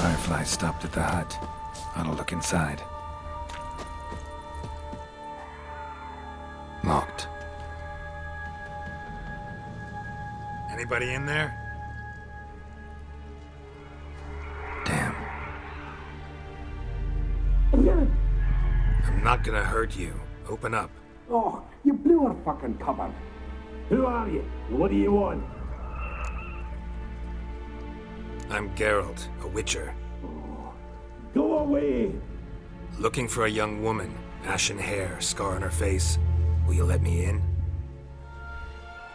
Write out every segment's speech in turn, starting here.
Firefly stopped at the hut. I'll look inside. Locked. Anybody in there? Damn. I'm not gonna hurt you. Open up. Oh, you blew our fucking cover. Who are you? What do you want? I'm Geralt, a witcher. Go away! Looking for a young woman. Ashen hair, scar on her face. Will you let me in?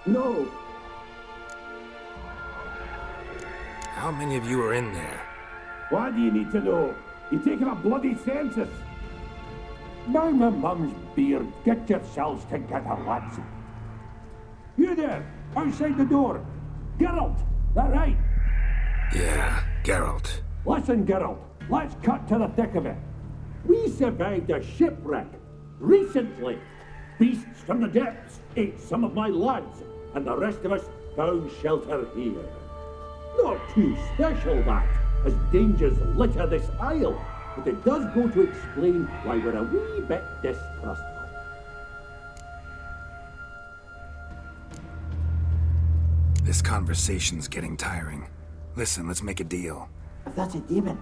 No. How many of you are in there? Why do you need to know? You're taking a bloody census. Now my mum's beard. Get yourselves together, lads. You there, outside the door. Geralt, that right? Yeah, Geralt. Listen, Geralt, let's cut to the thick of it. We survived a shipwreck recently. Beasts from the depths ate some of my lads, and the rest of us found shelter here. Not too special, that, as dangers litter this isle, but it does go to explain why we're a wee bit distrustful. This conversation's getting tiring. Listen, let's make a deal. If that's a demon,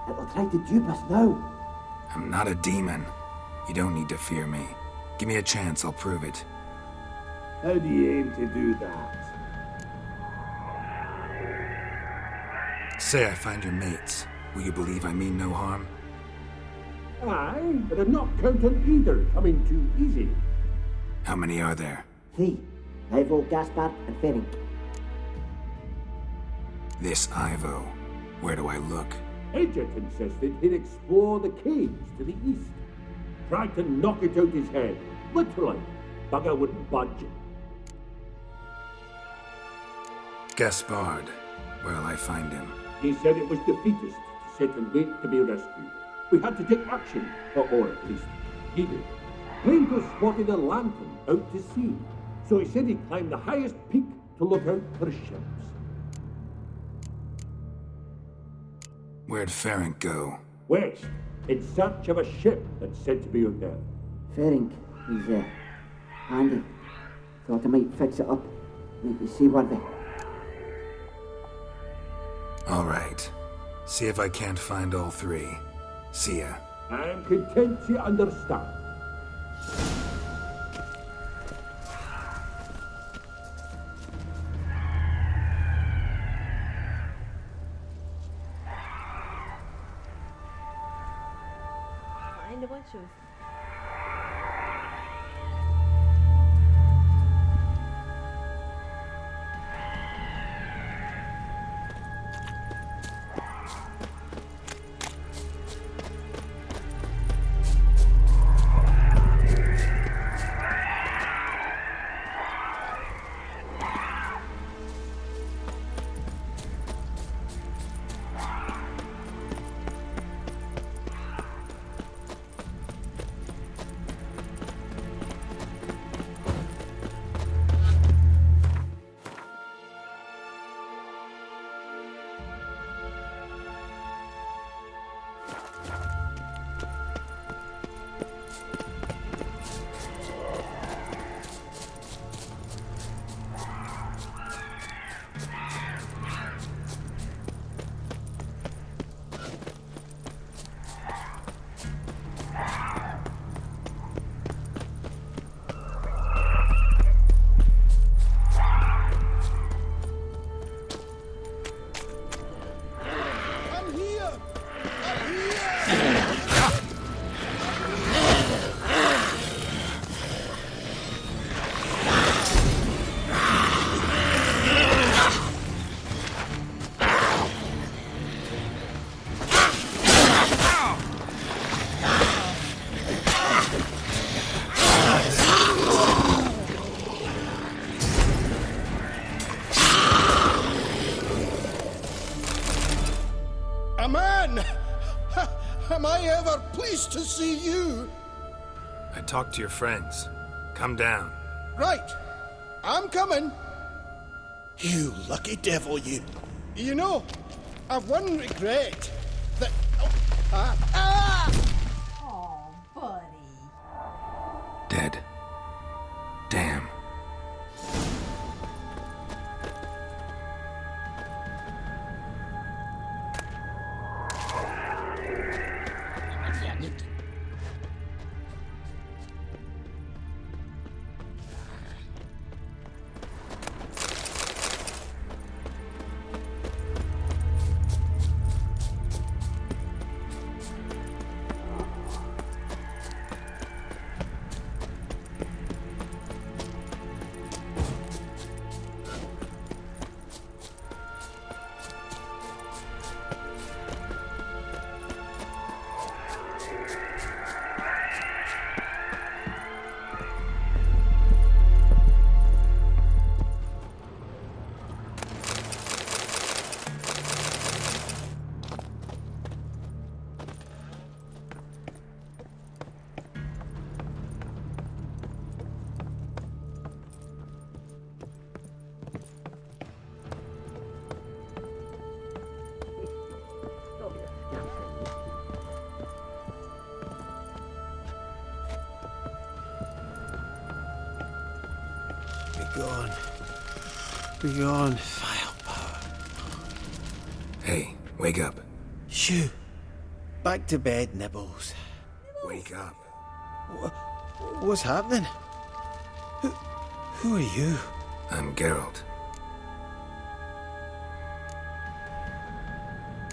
it'll try to dupe us now. I'm not a demon. You don't need to fear me. Give me a chance, I'll prove it. How do you aim to do that? Say I find your mates. Will you believe I mean no harm? Aye, but I'm not counting either coming too easy. How many are there? 3. Ivo, Gaspard, and Ferenc. This Ivo. Where do I look? Agent insisted he'd explore the caves to the east. Tried to knock it out his head. Literally. Bugger wouldn't budge. Gaspard. Where'll I find him? He said it was defeatist to sit and wait to be rescued. We had to take action, or at least he did. Claimed to have spotted a lantern out to sea, so he said he'd climb the highest peak to look out for ships. Where'd Ferenc go? West, in search of a ship that's said to be out there. Ferenc, he's handy. Thought I might fix it up. Make you seaworthy. All right. See if I can't find all 3. See ya. I'm content to understand. Find the one shoes. am I ever pleased to see you. I talked to your friends. Come down. Right. I'm coming. You lucky devil, you. You know, I've one regret. That... Oh, buddy. Dead. Damn. Begone. Begone, vile power. Hey, wake up. Shoo. Back to bed, Nibbles. Wake up. What's happening? Who are you? I'm Geralt.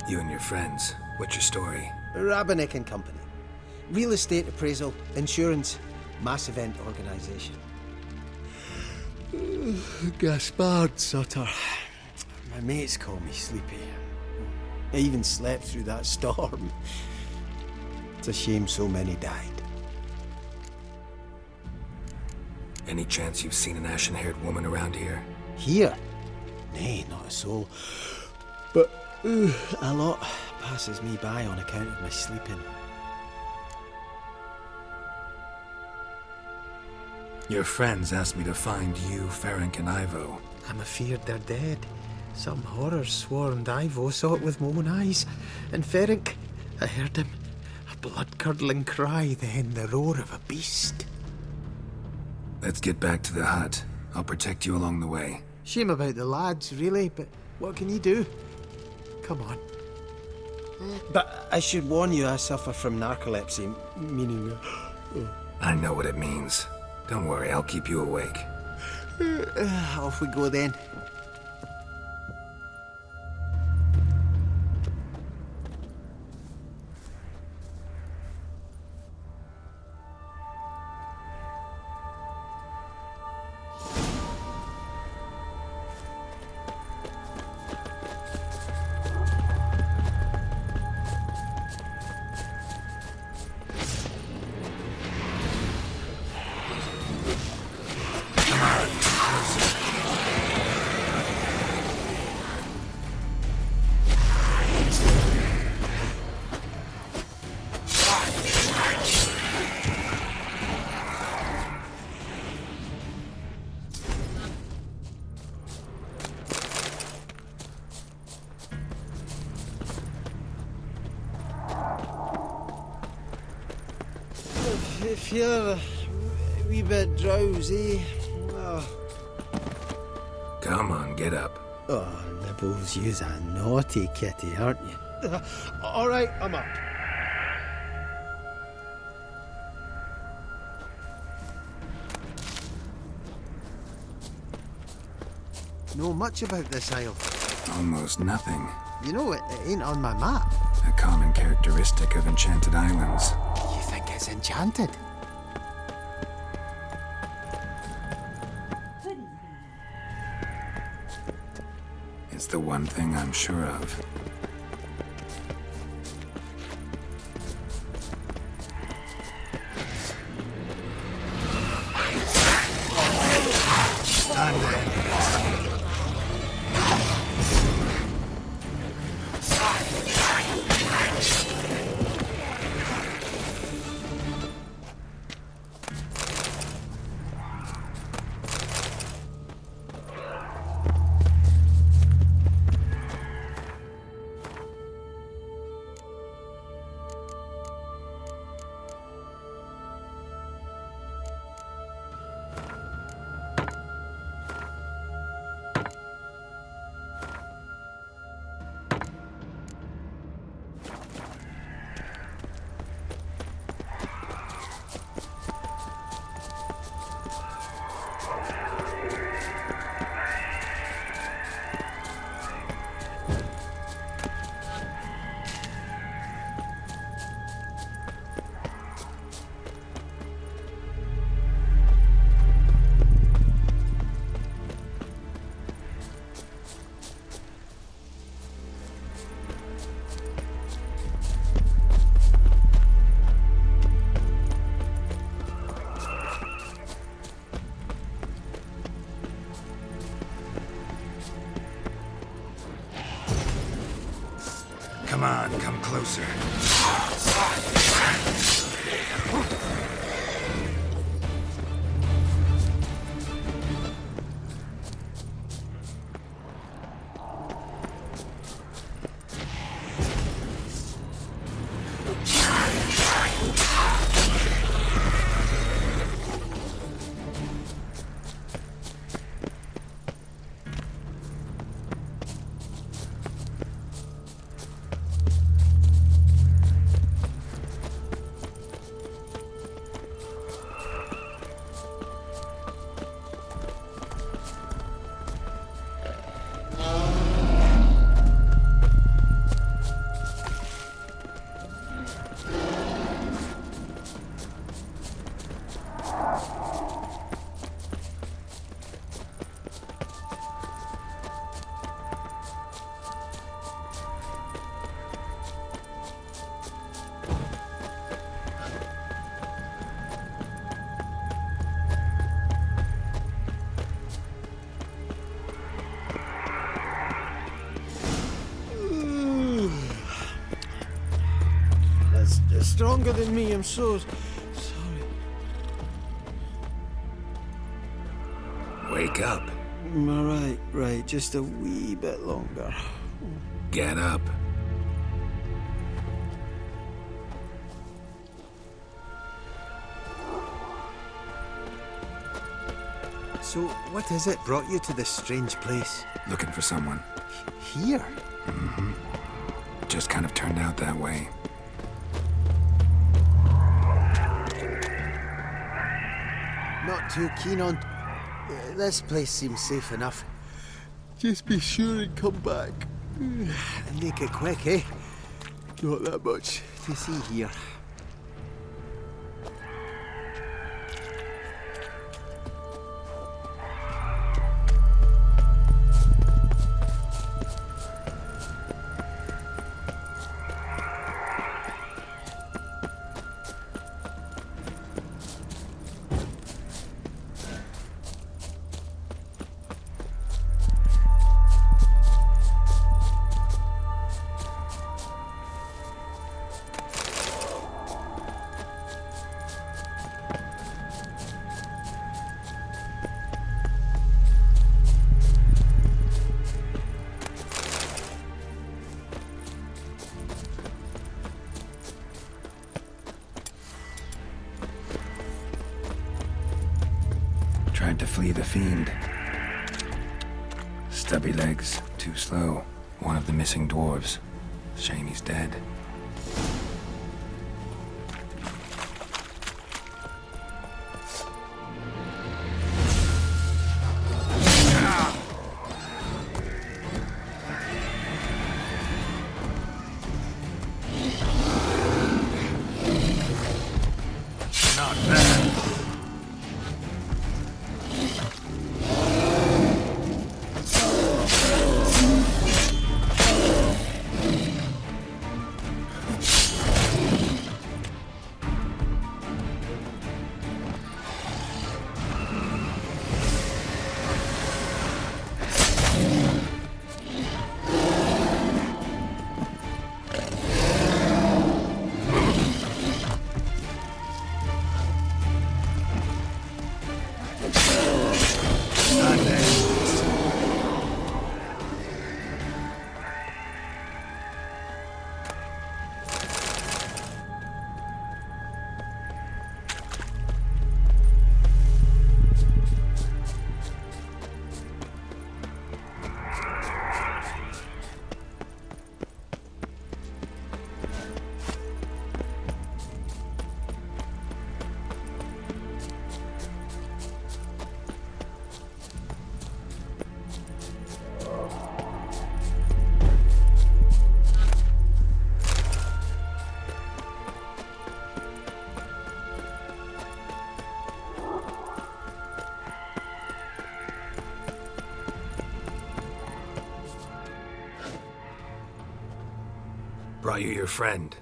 You and your friends, what's your story? Rabbinick and Company. Real estate appraisal, insurance, mass event organisation. Gaspard Sutter. My mates call me Sleepy. I even slept through that storm. It's a shame so many died. Any chance you've seen an ashen-haired woman around here? Here? Nay, not a soul. But a lot passes me by on account of my sleeping. Your friends asked me to find you, Ferenc, and Ivo. I'm afeard they're dead. Some horrors swarmed Ivo, saw it with my own eyes. And Ferenc, I heard him. A blood-curdling cry, then the roar of a beast. Let's get back to the hut. I'll protect you along the way. Shame about the lads, really, but what can you do? Come on. But I should warn you, I suffer from narcolepsy, meaning... I know what it means. Don't worry, I'll keep you awake. Off we go then. If you're a wee bit drowsy... Oh, Come on, get up. Nibbles, you's a naughty kitty, aren't you? All right, I'm up. Know much about this isle? Almost nothing. You know, it ain't on my map. A common characteristic of enchanted islands. You think it's enchanted? Couldn't be. It's the one thing I'm sure of. Come closer. That's stronger than me, I'm so sorry. Wake up. Right, just a wee bit longer. Get up. So, what is it brought you to this strange place? Looking for someone. Here? Just kind of turned out that way. Not too keen on... This place seems safe enough. Just be sure and come back. And make it quick, eh? Not that much to see here. Tried to flee the fiend. Stubby legs, too slow. One of the missing dwarves. Shame he's dead. Not bad. Brought you your friend.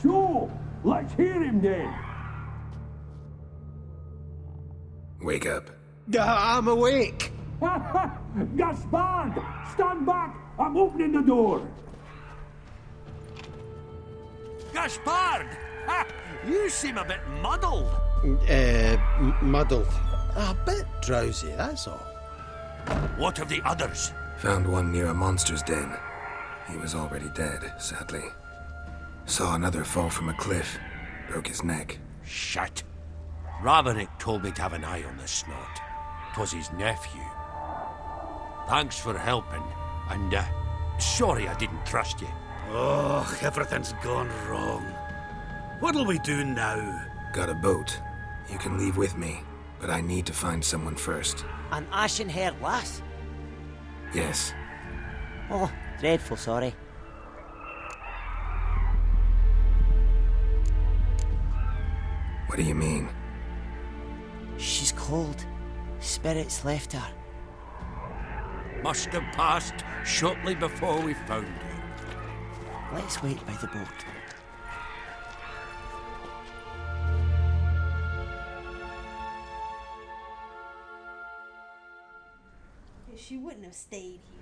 Sure. Let's hear him then. Wake up. I'm awake. Gaspard! Stand back! I'm opening the door! Gaspard! Ha! You seem a bit muddled. Muddled. A bit drowsy, that's all. What of the others? Found one near a monster's den. He was already dead, sadly. Saw another fall from a cliff. Broke his neck. Shit. Ravenick told me to have an eye on the snot. 'Twas his nephew. Thanks for helping, and sorry I didn't trust you. Oh, everything's gone wrong. What'll we do now? Got a boat. You can leave with me, but I need to find someone first. An ashen-haired lass? Yes. Oh, dreadful sorry. What do you mean? She's cold. Spirits left her. Must have passed shortly before we found her. Let's wait by the boat. She wouldn't have stayed here.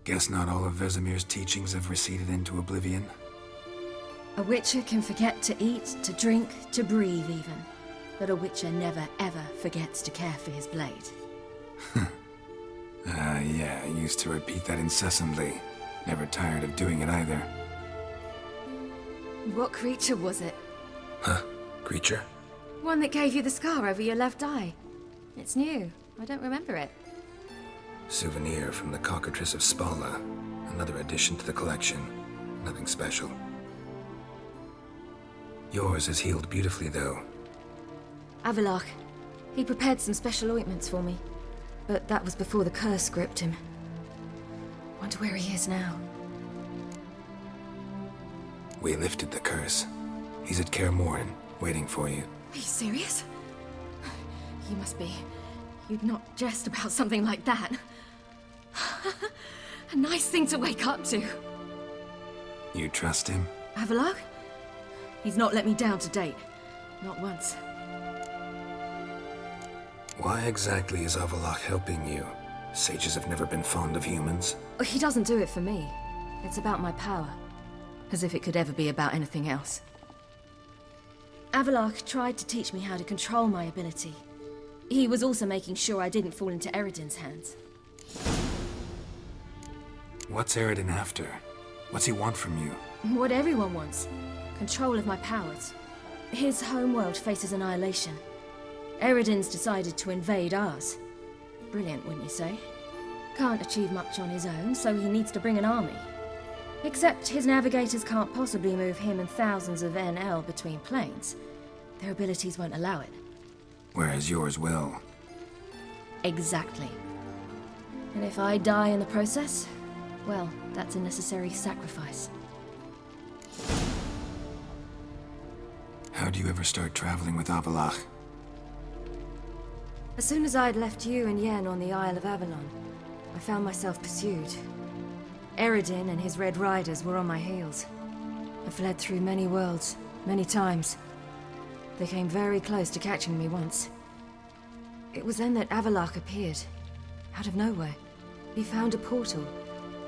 Guess not all of Vesemir's teachings have receded into oblivion. A witcher can forget to eat, to drink, to breathe even. But a witcher never ever forgets to care for his blade. Yeah, I used to repeat that incessantly. Never tired of doing it either. What creature was it? Huh? Creature? One that gave you the scar over your left eye. It's new. I don't remember it. Souvenir from the Cockatrice of Spala. Another addition to the collection. Nothing special. Yours is healed beautifully, though. Avalok. He prepared some special ointments for me. But that was before the curse gripped him. Wonder where he is now. We lifted the curse. He's at Kaer Morhen, waiting for you. Are you serious? You must be. You'd not jest about something like that. A nice thing to wake up to. You trust him? Avalok? He's not let me down to date. not once. Why exactly is Avallac'h helping you? Sages have never been fond of humans. He doesn't do it for me. It's about my power. As if it could ever be about anything else. Avallac'h tried to teach me how to control my ability. He was also making sure I didn't fall into Eredin's hands. What's Eredin after? What's he want from you? What everyone wants. Control of my powers. His homeworld faces annihilation. Eredin's decided to invade ours. Brilliant, wouldn't you say? Can't achieve much on his own, so he needs to bring an army. Except his navigators can't possibly move him and thousands of NL between planes. Their abilities won't allow it. Whereas yours will. Exactly. And if I die in the process, well, that's a necessary sacrifice. How do you ever start traveling with Avallac'h? As soon as I'd left you and Yen on the Isle of Avalon, I found myself pursued. Eredin and his Red Riders were on my heels. I fled through many worlds, many times. They came very close to catching me once. It was then that Avallac'h appeared, out of nowhere. He found a portal,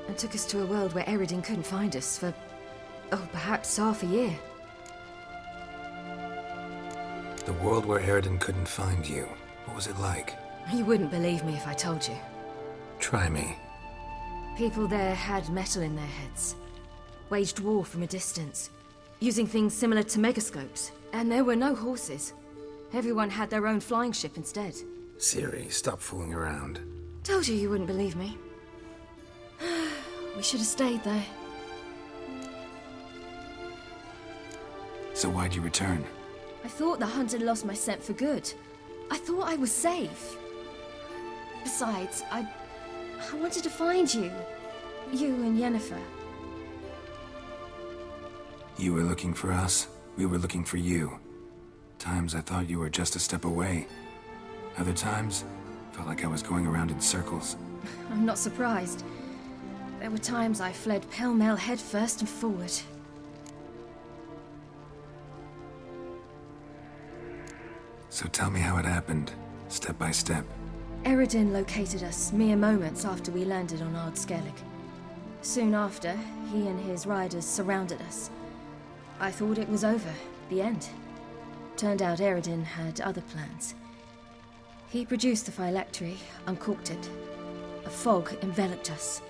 and took us to a world where Eredin couldn't find us for, perhaps half a year. The world where Eredin couldn't find you. What was it like? You wouldn't believe me if I told you. Try me. People there had metal in their heads, waged war from a distance, using things similar to megascopes. And there were no horses. Everyone had their own flying ship instead. Ciri, stop fooling around. Told you you wouldn't believe me. We should have stayed there. So why'd you return? I thought the hunt had lost my scent for good. I thought I was safe. Besides, I wanted to find you. You and Yennefer. You were looking for us. We were looking for you. Times I thought you were just a step away. Other times, felt like I was going around in circles. I'm not surprised. There were times I fled pell-mell headfirst and forward. So tell me how it happened, step by step. Eredin located us mere moments after we landed on Ard Skellig. Soon after, he and his riders surrounded us. I thought it was over, the end. Turned out Eredin had other plans. He produced the phylactery, uncorked it. A fog enveloped us,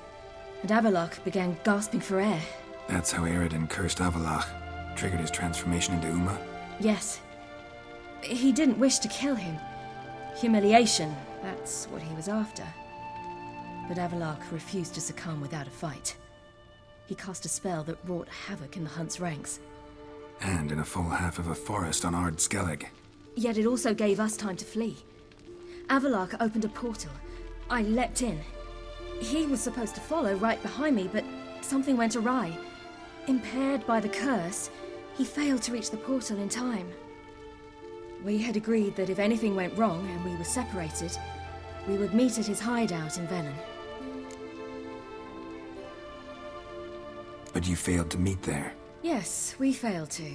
and Avallac'h began gasping for air. That's how Eredin cursed Avallac'h, triggered his transformation into Uma? Yes. He didn't wish to kill him. Humiliation, that's what he was after. But Avallac'h refused to succumb without a fight. He cast a spell that wrought havoc in the Hunt's ranks. And in a full half of a forest on Ard Skellig. Yet it also gave us time to flee. Avallac'h opened a portal. I leapt in. He was supposed to follow right behind me, but something went awry. Impaired by the curse, he failed to reach the portal in time. We had agreed that if anything went wrong and we were separated, we would meet at his hideout in Velen. But you failed to meet there. Yes, we failed to.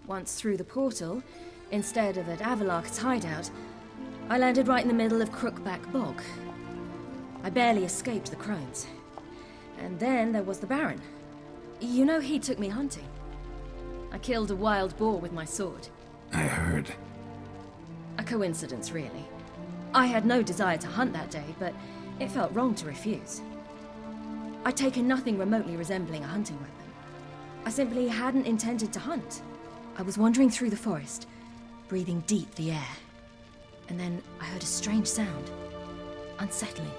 Once through the portal, instead of at Avallac'h's hideout, I landed right in the middle of Crookback Bog. I barely escaped the crones. And then there was the Baron. You know he took me hunting. I killed a wild boar with my sword. I heard. A coincidence, really. I had no desire to hunt that day, but it felt wrong to refuse. I'd taken nothing remotely resembling a hunting weapon. I simply hadn't intended to hunt. I was wandering through the forest, breathing deep the air. And then I heard a strange sound. Unsettling.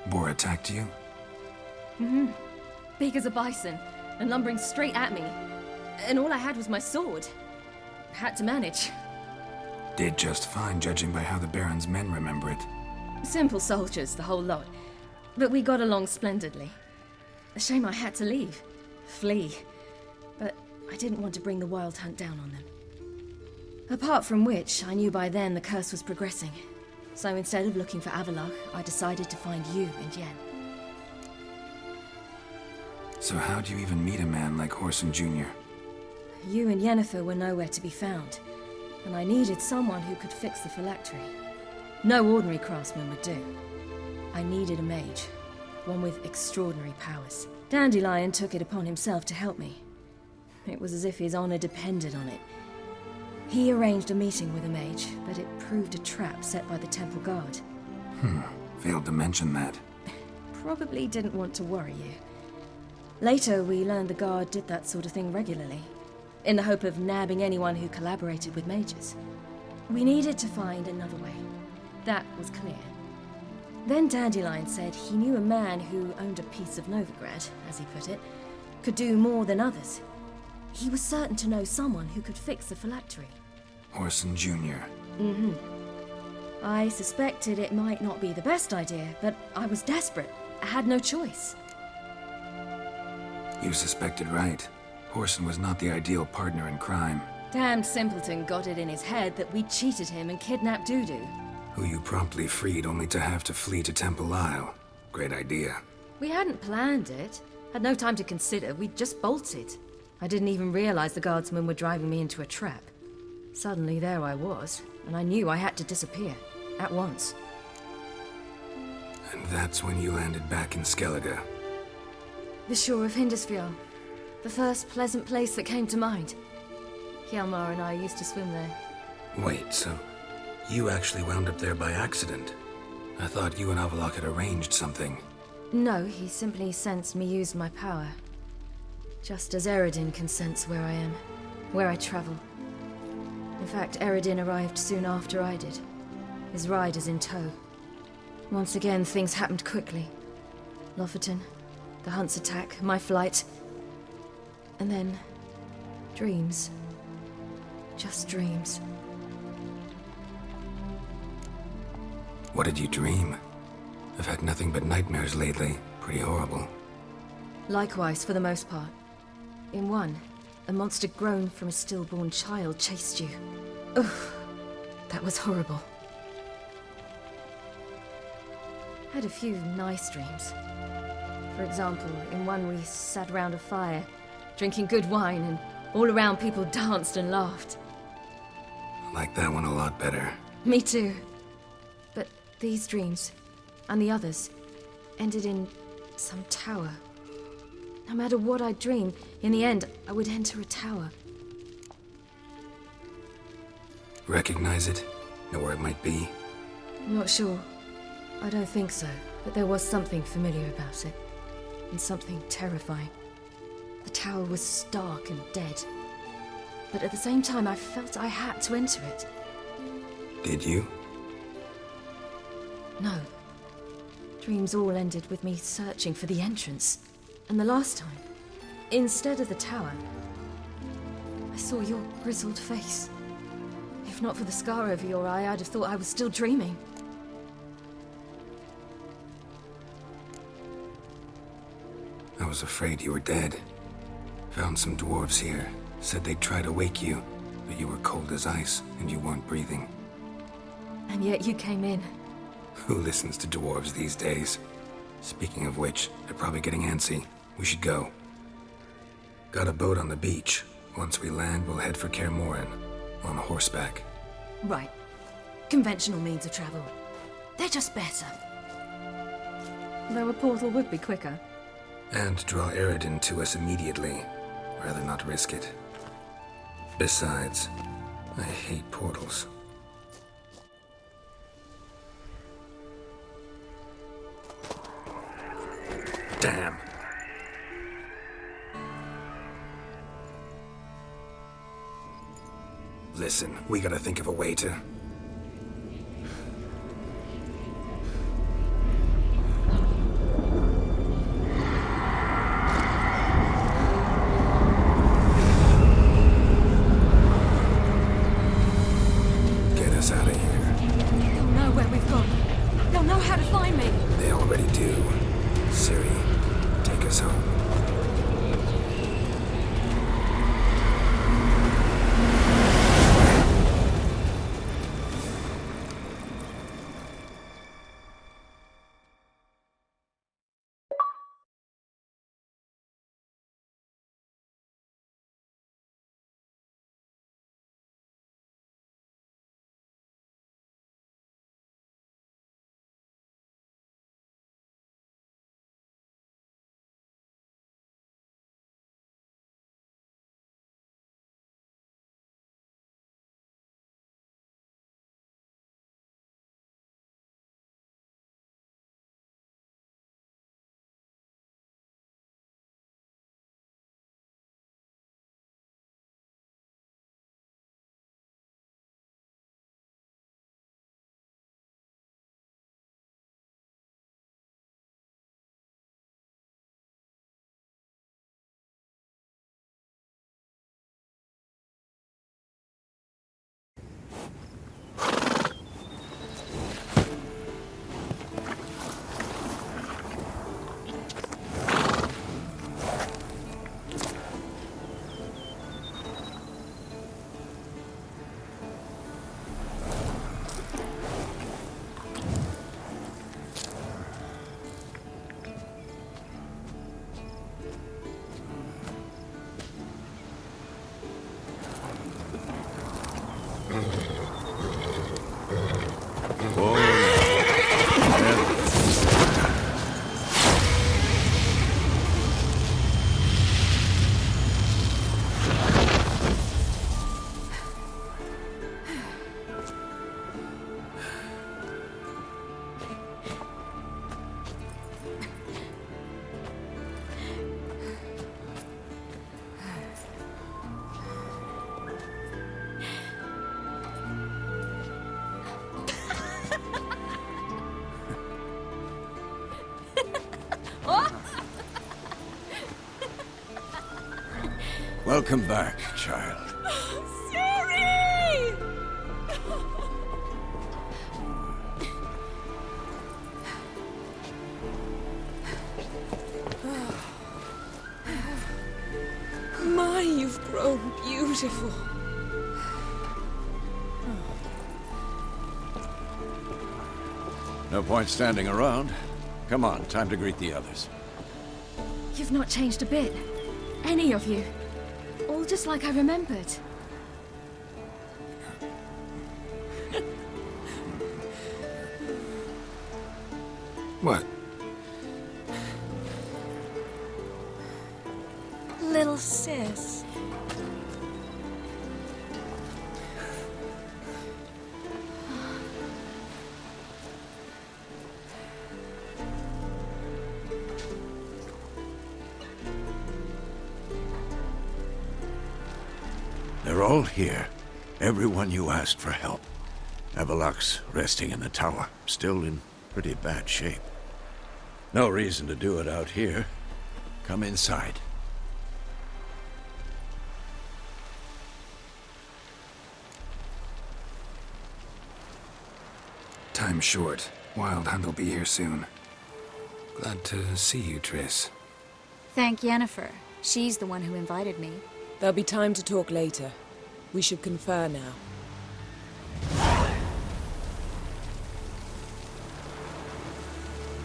Boar attacked you? Mm-hmm. Big as a bison, and lumbering straight at me. And all I had was my sword. Had to manage. Did just fine, judging by how the Baron's men remember it. Simple soldiers, the whole lot. But we got along splendidly. A shame I had to leave. Flee. But I didn't want to bring the wild hunt down on them. Apart from which, I knew by then the curse was progressing. So instead of looking for Avallac'h, I decided to find you and Yen. So how'd you even meet a man like Horson Jr.? You and Yennefer were nowhere to be found. and I needed someone who could fix the phylactery. No ordinary craftsman would do. I needed a mage, one with extraordinary powers. Dandelion took it upon himself to help me. It was as if his honor depended on it. He arranged a meeting with a mage, but it proved a trap set by the temple guard. Failed to mention that. Probably didn't want to worry you. Later, we learned the guard did that sort of thing regularly, in the hope of nabbing anyone who collaborated with mages. We needed to find another way. That was clear. Then Dandelion said he knew a man who owned a piece of Novigrad, as he put it, could do more than others. He was certain to know someone who could fix the phylactery. Orson Jr. I suspected it might not be the best idea, but I was desperate. I had no choice. You suspected right. Orson was not the ideal partner in crime. Damned simpleton got it in his head that we cheated him and kidnapped Dudu. Who you promptly freed only to have to flee to Temple Isle. Great idea. We hadn't planned it. Had no time to consider. We just bolted. I didn't even realize the guardsmen were driving me into a trap. Suddenly there I was, and I knew I had to disappear. At once. And that's when you landed back in Skellige. The shore of Hindisfjord. The first pleasant place that came to mind. Hjalmar and I used to swim there. Wait, so you actually wound up there by accident? I thought you and Avalok had arranged something. No, he simply sensed me use my power. Just as Eredin can sense where I am, where I travel. In fact, Eredin arrived soon after I did. His riders in tow. Once again, things happened quickly. Lofoten, the Hunt's attack, my flight. And then, dreams. Just dreams. What did you dream? I've had nothing but nightmares lately. Pretty horrible. Likewise, for the most part. In one, a monster grown from a stillborn child chased you. Ugh, that was horrible. Had a few nice dreams. For example, in one we sat around a fire, drinking good wine, and all around people danced and laughed. I like that one a lot better. Me too. But these dreams, and the others, ended in some tower. No matter what I dream, in the end, I would enter a tower. Recognize it? Know where it might be? Not sure. I don't think so, but there was something familiar about it. And something terrifying. The tower was stark and dead. But at the same time, I felt I had to enter it. Did you? No. Dreams all ended with me searching for the entrance. And the last time, instead of the tower, I saw your grizzled face. If not for the scar over your eye, I'd have thought I was still dreaming. I was afraid you were dead. Found some dwarves here. Said they'd try to wake you, but you were cold as ice and you weren't breathing. And yet you came in. Who listens to dwarves these days? Speaking of which, they're probably getting antsy. We should go. Got a boat on the beach. Once we land, we'll head for Kaer Morhen. On horseback. Right. Conventional means of travel. They're just better. Though a portal would be quicker. And draw Eredin to us immediately. Rather not risk it. Besides, I hate portals. Damn. Listen, we gotta think of a way to... get us out of here. They'll know where we've gone. They'll know how to find me. They already do. Ciri, take us home. Welcome back, child. Siri! My, you've grown beautiful. No point standing around. Come on, time to greet the others. You've not changed a bit. Any of you. All just like I remembered. What? Little sis. They're all here. Everyone you asked for help. Avalok's resting in the tower, still in pretty bad shape. No reason to do it out here. Come inside. Time's short. Wild Hunt will be here soon. Glad to see you, Triss. Thank Yennefer. She's the one who invited me. There'll be time to talk later. We should confer now.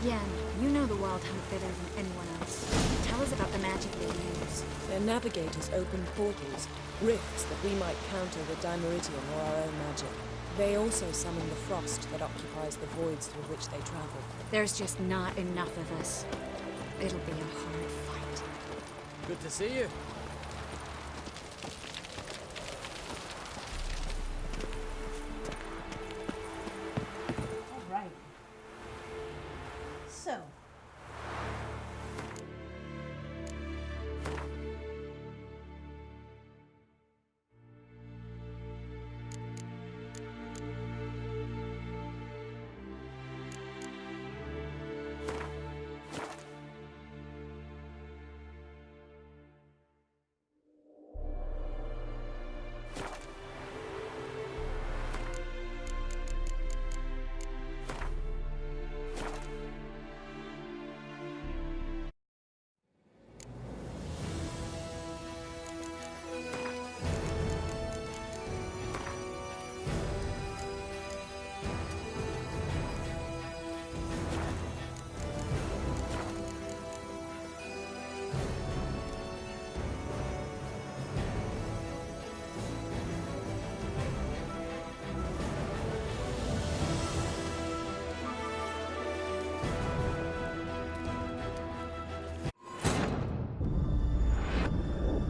Yen, you know the Wild Hunt better than anyone else. Tell us about the magic they use. Their navigators open portals, rifts that we might counter with Dimeridium or our own magic. They also summon the frost that occupies the voids through which they travel. There's just not enough of us. It'll be a hard fight. Good to see you. All right. So.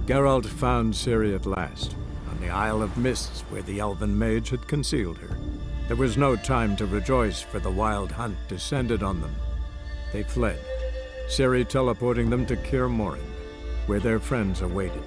Geralt found Ciri at last, on the Isle of Mists where the elven mage had concealed her. There was no time to rejoice, for the Wild Hunt descended on them. They fled, Ciri teleporting them to Kaer Morhen, where their friends awaited.